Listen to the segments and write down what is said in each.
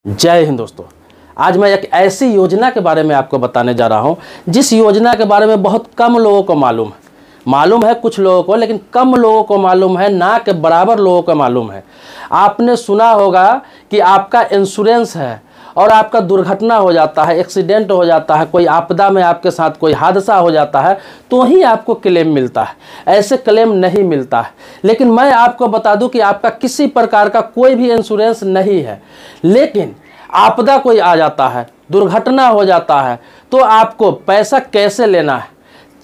जय हिंद दोस्तों। आज मैं एक ऐसी योजना के बारे में आपको बताने जा रहा हूं जिस योजना के बारे में बहुत कम लोगों को मालूम है कुछ लोगों को, लेकिन कम लोगों को मालूम है, ना के बराबर लोगों को मालूम है। आपने सुना होगा कि आपका इंश्योरेंस है और आपका दुर्घटना हो जाता है, एक्सीडेंट हो जाता है, कोई आपदा में आपके साथ कोई हादसा हो जाता है तो ही आपको क्लेम मिलता है, ऐसे क्लेम नहीं मिलता है। लेकिन मैं आपको बता दूं कि आपका किसी प्रकार का कोई भी इंश्योरेंस नहीं है, लेकिन आपदा कोई आ जाता है, दुर्घटना हो जाता है तो आपको पैसा कैसे लेना है।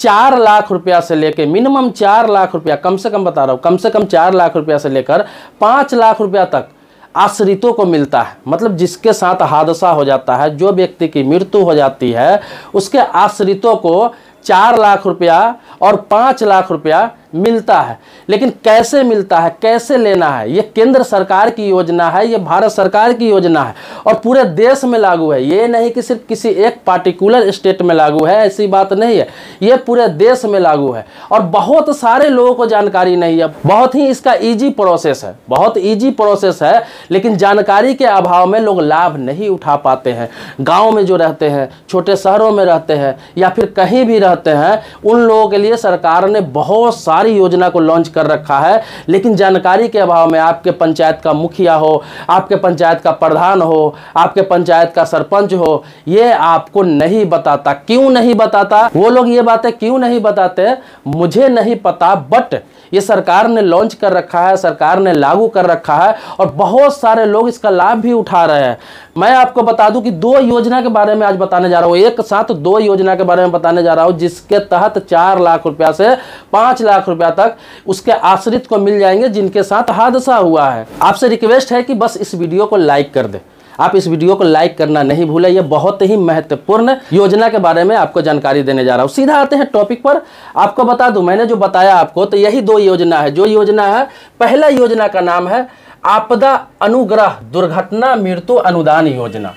4 लाख रुपया से लेकर मिनिमम 4 लाख रुपया, कम से कम बता रहा हूँ, कम से कम 4 लाख रुपया से लेकर 5 लाख रुपया तक आश्रितों को मिलता है। मतलब जिसके साथ हादसा हो जाता है, जो व्यक्ति की मृत्यु हो जाती है, उसके आश्रितों को 4 लाख रुपया और 5 लाख रुपया मिलता है। लेकिन कैसे मिलता है, कैसे लेना है, ये केंद्र सरकार की योजना है, ये भारत सरकार की योजना है और पूरे देश में लागू है। ये नहीं कि सिर्फ किसी एक पार्टिकुलर स्टेट में लागू है, ऐसी बात नहीं है, ये पूरे देश में लागू है और बहुत सारे लोगों को जानकारी नहीं है। बहुत ही इसका ईजी प्रोसेस है, बहुत ईजी प्रोसेस है, लेकिन जानकारी के अभाव में लोग लाभ नहीं उठा पाते हैं। गाँव में जो रहते हैं, छोटे शहरों में रहते हैं या फिर कहीं भी रहते हैं, उन लोगों के लिए सरकार ने बहुत सारी योजना को लॉन्च कर रखा है, लेकिन जानकारी के अभाव में आपके पंचायत का मुखिया हो, आपके पंचायत का प्रधान हो, आपके पंचायत का सरपंच हो, ये आपको नहीं बताता। क्यों नहीं बताता? वो लोग ये बातें क्यों नहीं बताते मुझे नहीं पता, बट ये सरकार ने लॉन्च कर रखा है, सरकार ने लागू कर रखा है और बहुत सारे लोग इसका लाभ भी उठा रहे हैं। मैं आपको बता दूं कि 2 योजना के बारे में आज बताने जा रहा हूं, एक साथ 2 योजना के बारे में बताने जा रहा हूं, जिसके तहत 4 लाख रुपया से 5 लाख रुपया तक उसके आश्रित को मिल जाएंगे जिनके साथ हादसा हुआ है। आपसे रिक्वेस्ट है कि बस इस वीडियो को लाइक कर दे। आप इस वीडियो को लाइक करना नहीं भूलें, यह बहुत ही महत्वपूर्ण योजना के बारे में आपको जानकारी देने जा रहा हूं। सीधा आते हैं टॉपिक पर। आपको बता दूं, मैंने जो बताया आपको तो यही 2 योजना है। जो योजना है, पहला योजना का नाम है आपदा अनुग्रह दुर्घटना मृत्यु अनुदान योजना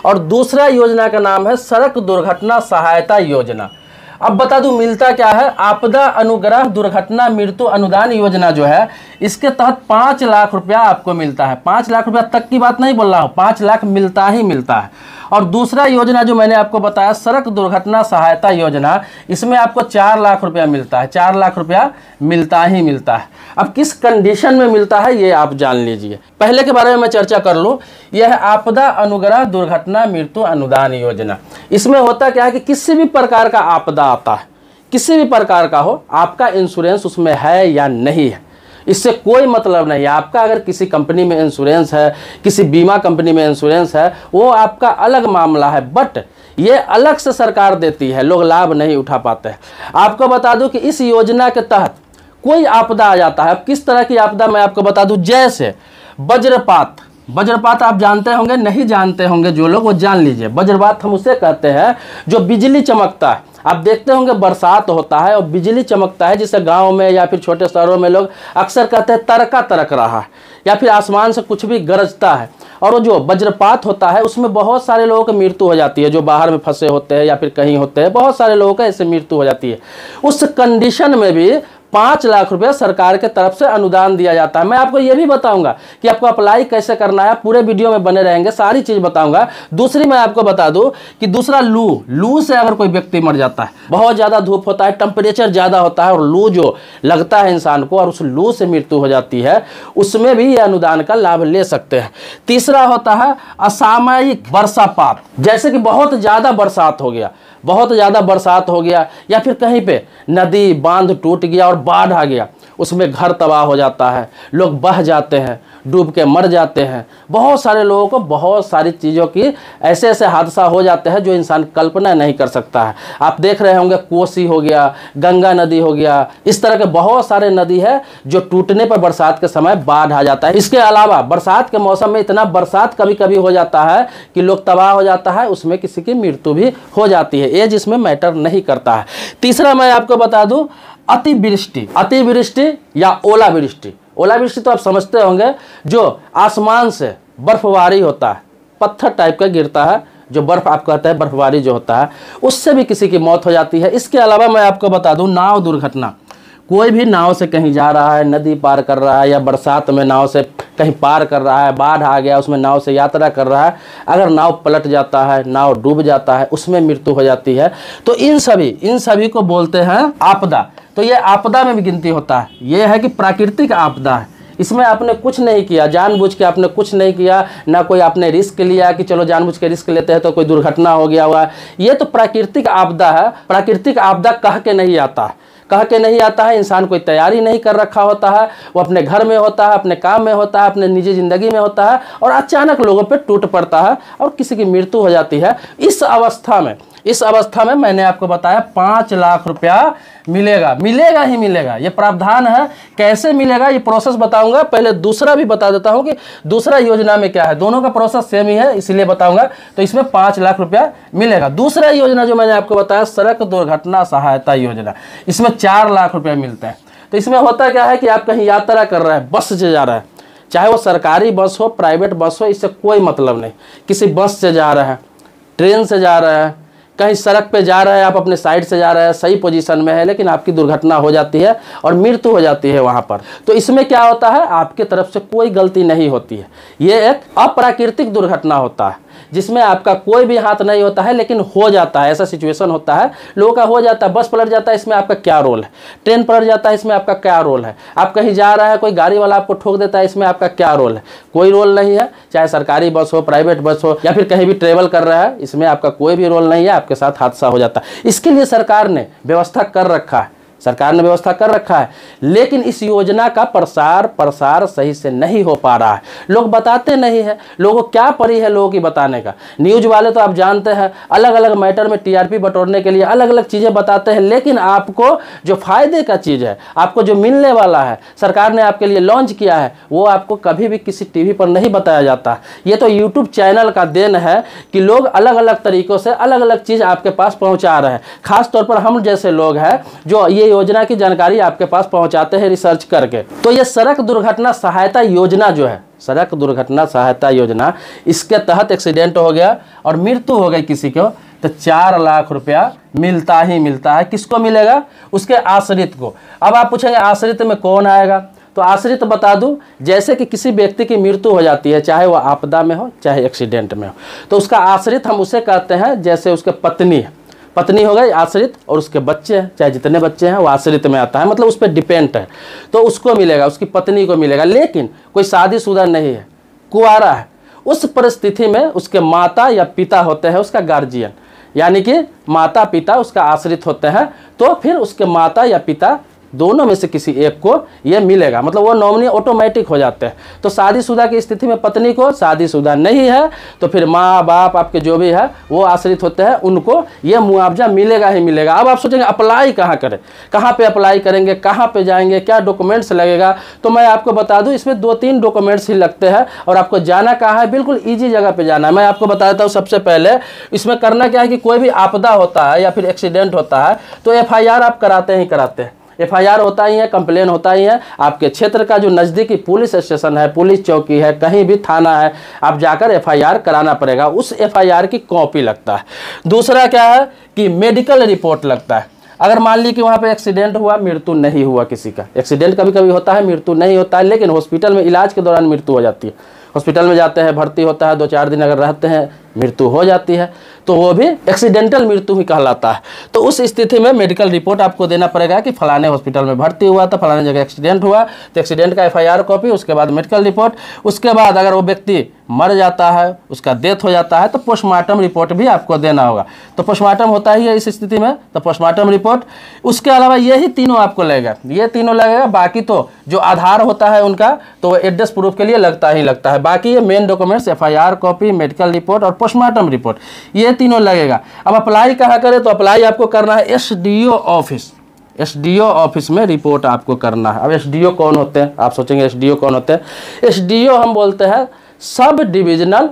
और दूसरा योजना का नाम है सड़क दुर्घटना सहायता योजना। अब बता दूं मिलता क्या है। आपदा अनुग्रह दुर्घटना मृत्यु अनुदान योजना जो है, इसके तहत 5 लाख रुपया आपको मिलता है। 5 लाख रुपया तक की बात नहीं बोल रहा हूं, 5 लाख मिलता ही मिलता है। और दूसरा योजना जो मैंने आपको बताया सड़क दुर्घटना सहायता योजना, इसमें आपको 4 लाख रुपया मिलता है। 4 लाख रुपया मिलता ही मिलता है। अब किस कंडीशन में मिलता है ये आप जान लीजिए। पहले के बारे में मैं चर्चा कर लूँ। यह आपदा अनुग्रह दुर्घटना मृत्यु अनुदान योजना, इसमें होता क्या है कि किसी भी प्रकार का आपदा आता है, किसी भी प्रकार का हो, आपका इंश्योरेंस उसमें है या नहीं है, इससे कोई मतलब नहीं है। आपका अगर किसी कंपनी में इंश्योरेंस है, किसी बीमा कंपनी में इंश्योरेंस है, वो आपका अलग मामला है, बट ये अलग से सरकार देती है, लोग लाभ नहीं उठा पाते हैं। आपको बता दूं कि इस योजना के तहत कोई आपदा आ जाता है। अब किस तरह की आपदा मैं आपको बता दूं, जैसे वज्रपात आप जानते होंगे, नहीं जानते होंगे जो लोग वो जान लीजिए। वज्रपात हम उसे कहते हैं जो बिजली चमकता है। आप देखते होंगे बरसात होता है और बिजली चमकता है, जिसे गांव में या फिर छोटे शहरों में लोग अक्सर कहते हैं तरका तरक रहा है, या फिर आसमान से कुछ भी गरजता है। और वो जो वज्रपात होता है उसमें बहुत सारे लोगों की मृत्यु हो जाती है, जो बाहर में फंसे होते हैं या फिर कहीं होते हैं, बहुत सारे लोगों का ऐसे मृत्यु हो जाती है। उस कंडीशन में भी 5 लाख रुपए सरकार के तरफ से अनुदान दिया जाता है। मैं आपको ये भी बताऊंगा कि आपको अप्लाई कैसे करना है, पूरे वीडियो में बने रहेंगे, सारी चीज बताऊंगा। दूसरी मैं आपको बता दूं कि दूसरा लू से अगर कोई व्यक्ति मर जाता है, बहुत ज्यादा धूप होता है, टेम्परेचर ज्यादा होता है और लू जो लगता है इंसान को और उस लू से मृत्यु हो जाती है, उसमें भी ये अनुदान का लाभ ले सकते हैं। तीसरा होता है असामयिक वर्षापात, जैसे कि बहुत ज्यादा बरसात हो गया या फिर कहीं पे नदी बांध टूट गया और बाढ़ आ गया, उसमें घर तबाह हो जाता है, लोग बह जाते हैं, डूब के मर जाते हैं। बहुत सारे लोगों को बहुत सारी चीज़ों की ऐसे ऐसे हादसा हो जाते हैं जो इंसान कल्पना नहीं कर सकता है। आप देख रहे होंगे कोसी हो गया, गंगा नदी हो गया, इस तरह के बहुत सारे नदी है जो टूटने पर बरसात के समय बाढ़ आ जाता है। इसके अलावा बरसात के मौसम में इतना बरसात कभी कभी हो जाता है कि लोग तबाह हो जाता है, उसमें किसी की मृत्यु भी हो जाती है। एज इसमें मैटर नहीं करता है। तीसरा मैं आपको बता दूं अतिवृष्टि या ओलावृष्टि तो आप समझते होंगे, जो आसमान से बर्फबारी होता है, पत्थर टाइप का गिरता है, जो बर्फ आप कहते हैं बर्फबारी जो होता है, उससे भी किसी की मौत हो जाती है। इसके अलावा मैं आपको बता दूं नाव दुर्घटना, कोई भी नाव से कहीं जा रहा है, नदी पार कर रहा है, या बरसात में नाव से कहीं पार कर रहा है, बाढ़ आ गया उसमें नाव से यात्रा कर रहा है, अगर नाव पलट जाता है, नाव डूब जाता है, उसमें मृत्यु हो जाती है, तो इन सभी को बोलते हैं आपदा। तो ये आपदा में भी गिनती होता है। ये है कि प्राकृतिक आपदा है, इसमें आपने कुछ नहीं किया, जानबूझ के आपने कुछ नहीं किया, ना कोई आपने रिस्क लिया कि चलो जानबूझ के रिस्क लेते हैं तो कोई दुर्घटना हो गया हुआ। ये तो प्राकृतिक आपदा है। प्राकृतिक आपदा कह के नहीं आता है, कह के नहीं आता है, इंसान कोई तैयारी नहीं कर रखा होता है, वो अपने घर में होता है, अपने काम में होता है, अपने निजी ज़िंदगी में होता है, और अचानक लोगों पे टूट पड़ता है और किसी की मृत्यु हो जाती है। इस अवस्था में मैंने आपको बताया 5 लाख रुपया मिलेगा ही मिलेगा। ये प्रावधान है। कैसे मिलेगा ये प्रोसेस बताऊंगा। पहले दूसरा भी बता देता हूं कि दूसरा योजना में क्या है। दोनों का प्रोसेस सेम ही है, इसलिए बताऊंगा। तो इसमें 5 लाख रुपया मिलेगा। दूसरा योजना जो मैंने आपको बताया, सड़क दुर्घटना सहायता योजना, इसमें 4 लाख रुपया मिलते हैं। तो इसमें होता क्या है कि आप कहीं यात्रा कर रहे हैं, बस से जा रहे हैं, चाहे वो सरकारी बस हो, प्राइवेट बस हो, इससे कोई मतलब नहीं। किसी बस से जा रहे हैं, ट्रेन से जा रहे हैं, कहीं सड़क पे जा रहे हैं, आप अपने साइड से जा रहे हैं, सही पोजीशन में है, लेकिन आपकी दुर्घटना हो जाती है और मृत्यु हो जाती है वहाँ पर। तो इसमें क्या होता है, आपके तरफ से कोई गलती नहीं होती है। ये एक अप्राकृतिक दुर्घटना होता है जिसमें आपका कोई भी हाथ नहीं होता है, लेकिन हो जाता है। ऐसा सिचुएशन होता है, लोगों का हो जाता है। बस पलट जाता है, इसमें आपका क्या रोल है? ट्रेन पलट जाता है, इसमें आपका क्या रोल है? आप कहीं जा रहे हैं, कोई गाड़ी वाला आपको ठोक देता है, इसमें आपका क्या रोल है? कोई रोल नहीं है। चाहे सरकारी बस हो, प्राइवेट बस हो, या फिर कहीं भी ट्रेवल कर रहा है, इसमें आपका कोई भी रोल नहीं है। आपके साथ हादसा हो जाता है। इसके लिए सरकार ने व्यवस्था कर रखा है, लेकिन इस योजना का प्रसार सही से नहीं हो पा रहा है। लोग बताते नहीं है। लोगों को क्या पड़ी है लोगों की बताने का। न्यूज वाले तो आप जानते हैं, अलग अलग मैटर में टीआरपी बटोरने के लिए अलग अलग चीज़ें बताते हैं, लेकिन आपको जो फायदे का चीज़ है, आपको जो मिलने वाला है, सरकार ने आपके लिए लॉन्च किया है, वो आपको कभी भी किसी टीवी पर नहीं बताया जाता। ये तो यूट्यूब चैनल का देन है कि लोग अलग अलग तरीक़ों से अलग अलग चीज़ आपके पास पहुँचा रहे हैं। खासतौर पर हम जैसे लोग हैं जो ये योजना की जानकारी आपके पास पहुंचाते हैं रिसर्च करके। तो ये सड़क दुर्घटना सहायता योजना जो है, सड़क दुर्घटना सहायता योजना, इसके तहत एक्सीडेंट हो गया और मृत्यु हो गई किसी को, तो 4 लाख रुपया मिलता ही मिलता है। किसको मिलेगा? उसके आश्रित को। अब आप पूछेंगे आश्रित में कौन आएगा? तो आश्रित बता दूं, जैसे कि किसी व्यक्ति की मृत्यु हो जाती है, चाहे वह आपदा में हो चाहे एक्सीडेंट में हो, तो उसका आश्रित हम उसे कहते हैं जैसे उसके पत्नी हो गई आश्रित, और उसके बच्चे हैं, चाहे जितने बच्चे हैं वो आश्रित में आता है, मतलब उस पर डिपेंड है, तो उसको मिलेगा, उसकी पत्नी को मिलेगा। लेकिन कोई शादीशुदा नहीं है, कुंवारा है, उस परिस्थिति में उसके माता या पिता होते हैं उसका गार्जियन, यानी कि माता पिता उसका आश्रित होते हैं, तो फिर उसके माता या पिता दोनों में से किसी एक को ये मिलेगा, मतलब वो नॉमिनी ऑटोमेटिक हो जाते हैं। तो शादीशुदा की स्थिति में पत्नी को, शादीशुदा नहीं है तो फिर माँ बाप आपके जो भी है वो आश्रित होते हैं, उनको ये मुआवजा मिलेगा ही मिलेगा। अब आप सोचेंगे अप्लाई कहाँ करें, कहाँ पे अप्लाई करेंगे, कहाँ पे जाएंगे, क्या डॉक्यूमेंट्स लगेगा? तो मैं आपको बता दूँ, इसमें 2-3 डॉक्यूमेंट्स ही लगते हैं और आपको जाना कहाँ है, बिल्कुल ईजी जगह पर जाना है। मैं आपको बता देता हूँ। सबसे पहले इसमें करना क्या है कि कोई भी आपदा होता है या फिर एक्सीडेंट होता है तो FIR आप कराते हैं। FIR होता ही है, कंप्लेन होता ही है। आपके क्षेत्र का जो नज़दीकी पुलिस स्टेशन है, पुलिस चौकी है, कहीं भी थाना है, आप जाकर FIR कराना पड़ेगा। उस FIR की कॉपी लगता है। दूसरा क्या है कि मेडिकल रिपोर्ट लगता है। अगर मान ली कि वहाँ पे एक्सीडेंट हुआ, मृत्यु नहीं हुआ किसी का, एक्सीडेंट कभी कभी होता है, मृत्यु नहीं होता है, लेकिन हॉस्पिटल में इलाज के दौरान मृत्यु हो जाती है। हॉस्पिटल में जाते हैं, भर्ती होता है, 2-4 दिन अगर रहते हैं, मृत्यु हो जाती है, तो वो भी एक्सीडेंटल मृत्यु ही कहलाता है। तो उस स्थिति में मेडिकल रिपोर्ट आपको देना पड़ेगा कि फलाने हॉस्पिटल में भर्ती हुआ था, फलाने जगह एक्सीडेंट हुआ, तो एक्सीडेंट का FIR कॉपी, उसके बाद मेडिकल रिपोर्ट, उसके बाद अगर वो व्यक्ति मर जाता है, उसका डेथ हो जाता है, तो पोस्टमार्टम रिपोर्ट भी आपको देना होगा। तो पोस्टमार्टम होता ही है इस स्थिति में, तो पोस्टमार्टम रिपोर्ट। उसके अलावा यही तीनों आपको लगेगा, ये तीनों लगेगा। बाकी तो जो आधार होता है उनका, तो एड्रेस प्रूफ के लिए लगता ही लगता है। बाकी ये main documents FIR copy, medical report और पोस्टमार्टम रिपोर्ट, ये तीनों लगेगा। अब अप्लाई कहाँ करें? तो अप्लाई आपको करना है SDO ऑफिस में रिपोर्ट आपको करना है। अब SDO कौन होते हैं? आप सोचेंगे SDO कौन होते हैं? SDO हम बोलते हैं सब डिविजनल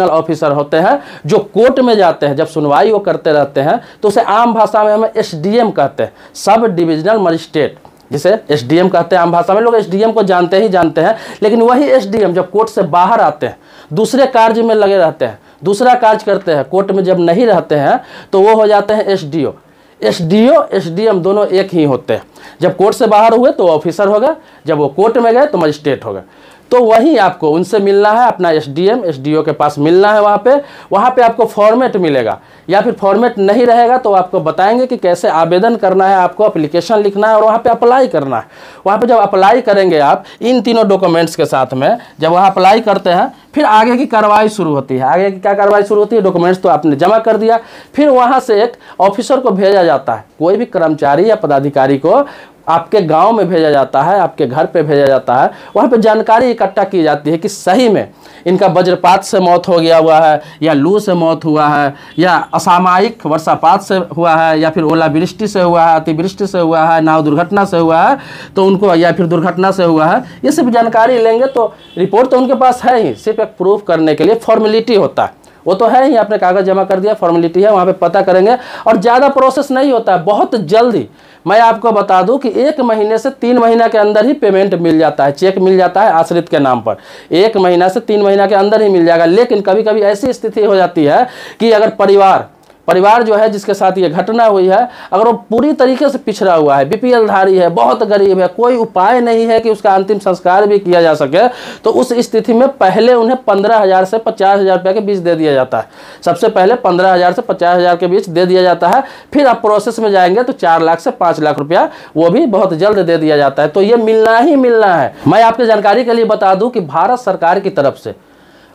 ऑफिसर होते हैं, जो कोर्ट में जाते हैं, जब सुनवाई वो करते रहते हैं, तो उसे आम भाषा में हम SDM कहते हैं, सब डिविजनल मजिस्ट्रेट, जिसे SDM कहते हैं आम भाषा में। लोग SDM को जानते हैं, लेकिन वही SDM जब कोर्ट से बाहर आते हैं, दूसरे कार्य में लगे रहते हैं, दूसरा कार्य करते हैं, कोर्ट में जब नहीं रहते हैं, तो वो हो जाते हैं SDO। एसडीओ एसडीएम दोनों एक ही होते हैं। जब कोर्ट से बाहर हुए तो ऑफिसर होगा, जब वो कोर्ट में गए तो मजिस्ट्रेट होगा। तो वहीं आपको उनसे मिलना है, अपना एसडीएम एसडीओ के पास मिलना है। वहाँ पे आपको फॉर्मेट मिलेगा, या फिर फॉर्मेट नहीं रहेगा तो आपको बताएंगे कि कैसे आवेदन करना है, आपको एप्लीकेशन लिखना है और वहाँ पे अप्लाई करना है। वहाँ पे जब अप्लाई करेंगे आप इन तीनों डॉक्यूमेंट्स के साथ में, जब वहाँ अप्लाई करते हैं फिर आगे की कार्रवाई शुरू होती है। आगे की क्या कार्रवाई शुरू होती है? डॉक्यूमेंट्स तो आपने जमा कर दिया, फिर वहाँ से एक ऑफिसर को भेजा जाता है, कोई भी कर्मचारी या पदाधिकारी को आपके गांव में भेजा जाता है, आपके घर पे भेजा जाता है। वहाँ पे जानकारी इकट्ठा की जाती है कि सही में इनका वज्रपात से मौत हो गया हुआ है, या लू से मौत हुआ है, या असामयिक वर्षापात से हुआ है, या फिर ओलावृष्टि से हुआ है, अतिवृष्टि से हुआ है, नाव दुर्घटना से हुआ है तो उनको, या फिर दुर्घटना से हुआ है। ये सिर्फ जानकारी लेंगे तो रिपोर्ट तो उनके पास है ही, सिर्फ एक प्रूफ करने के लिए फॉर्मेलिटी होता है। वो तो है ही, आपने कागज़ जमा कर दिया, फॉर्मेलिटी है, वहाँ पे पता करेंगे और ज़्यादा प्रोसेस नहीं होता है, बहुत जल्दी। मैं आपको बता दूं कि 1 महीने से 3 महीना के अंदर ही पेमेंट मिल जाता है, चेक मिल जाता है आश्रित के नाम पर। 1 महीना से 3 महीना के अंदर ही मिल जाएगा। लेकिन कभी कभी ऐसी स्थिति हो जाती है कि अगर परिवार जो है जिसके साथ ये घटना हुई है, अगर वो पूरी तरीके से पिछड़ा हुआ है, बीपीएल धारी है, बहुत गरीब है, कोई उपाय नहीं है कि उसका अंतिम संस्कार भी किया जा सके, तो उस स्थिति में पहले उन्हें 15,000 से 50,000 रुपये के बीच दे दिया जाता है। सबसे पहले 15,000 से 50,000 के बीच दे दिया जाता है। फिर आप प्रोसेस में जाएंगे तो 4 लाख से 5 लाख रुपया वो भी बहुत जल्द दे दिया जाता है। तो ये मिलना ही मिलना है। मैं आपकी जानकारी के लिए बता दूं कि भारत सरकार की तरफ से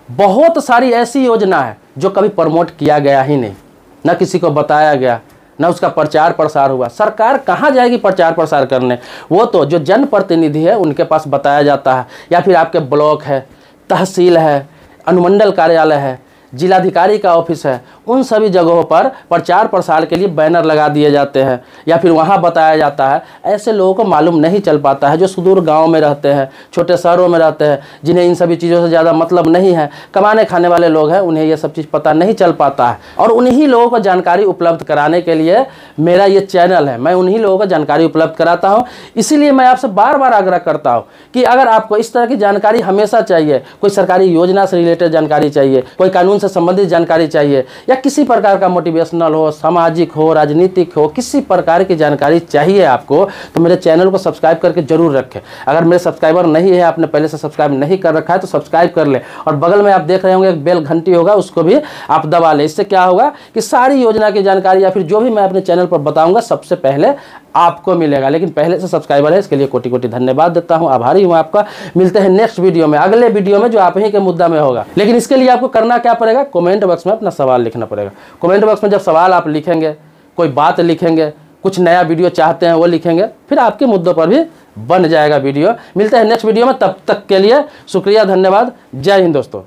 बहुत सारी ऐसी योजना है जो कभी प्रमोट किया गया ही नहीं, न किसी को बताया गया, न उसका प्रचार प्रसार हुआ। सरकार कहाँ जाएगी प्रचार प्रसार करने? वो तो जो जनप्रतिनिधि है उनके पास बताया जाता है, या फिर आपके ब्लॉक है, तहसील है, अनुमंडल कार्यालय है, जिलाधिकारी का ऑफिस है, उन सभी जगहों पर प्रचार प्रसार के लिए बैनर लगा दिए जाते हैं, या फिर वहाँ बताया जाता है। ऐसे लोगों को मालूम नहीं चल पाता है जो सुदूर गांव में रहते हैं, छोटे शहरों में रहते हैं, जिन्हें इन सभी चीज़ों से ज़्यादा मतलब नहीं है, कमाने खाने वाले लोग हैं, उन्हें ये सब चीज़ पता नहीं चल पाता है। और उन्हीं लोगों को जानकारी उपलब्ध कराने के लिए मेरा ये चैनल है, मैं उन्हीं लोगों को जानकारी उपलब्ध कराता हूँ। इसीलिए मैं आपसे बार बार आग्रह करता हूँ कि अगर आपको इस तरह की जानकारी हमेशा चाहिए, कोई सरकारी योजना से रिलेटेड जानकारी चाहिए, कोई कानून से संबंधित जानकारी चाहिए, या किसी प्रकार का मोटिवेशनल हो, सामाजिक हो, राजनीतिक हो, किसी प्रकार की जानकारी चाहिए आपको, तो मेरे चैनल को सब्सक्राइब करके जरूर रखें। अगर मेरे सब्सक्राइबर नहीं है, आपने पहले से सब्सक्राइब नहीं कर रखा है तो सब्सक्राइब कर ले, और बगल में आप देख रहे होंगे एक बेल घंटी होगा, उसको भी आप दबा लें। इससे क्या होगा कि सारी योजना की जानकारी या फिर जो भी मैं अपने चैनल पर बताऊंगा सबसे पहले आपको मिलेगा। लेकिन पहले से सब्सक्राइबर है, इसके लिए कोटि कोटि धन्यवाद देता हूं, आभारी हूं आपका। मिलते हैं नेक्स्ट वीडियो में, अगले वीडियो में जो आप ही के मुद्दा में होगा। लेकिन इसके लिए आपको करना क्या पड़ेगा? कमेंट बॉक्स में अपना सवाल लिखना पड़ेगा। कमेंट बॉक्स में जब सवाल आप लिखेंगे, कोई बात लिखेंगे, कुछ नया वीडियो चाहते हैं वो लिखेंगे, फिर आपके मुद्दों पर भी बन जाएगा वीडियो। मिलते हैं नेक्स्ट वीडियो में, तब तक के लिए शुक्रिया, धन्यवाद, जय हिंद दोस्तों।